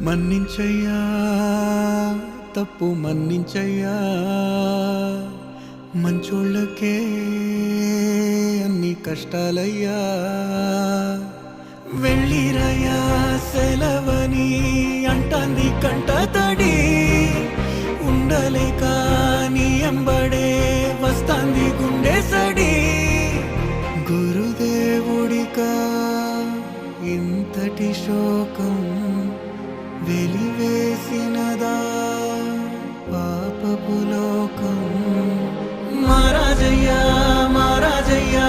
మన్నించయ్యా తప్పు మన్నించయ్యా మంచోళ్ళకే అన్ని కష్టాలయ్యా వెళ్ళిరయ్యా సెలవని అంటాంది కంట తడి ఉండలేక నీ ఎంబడే వస్తాంది గుండె సడి గురుదేవుడికా ఇంతటి శోకం వెలివేసినదా పాపపు లోకం మహారాజయ్యా మహారాజయ్యా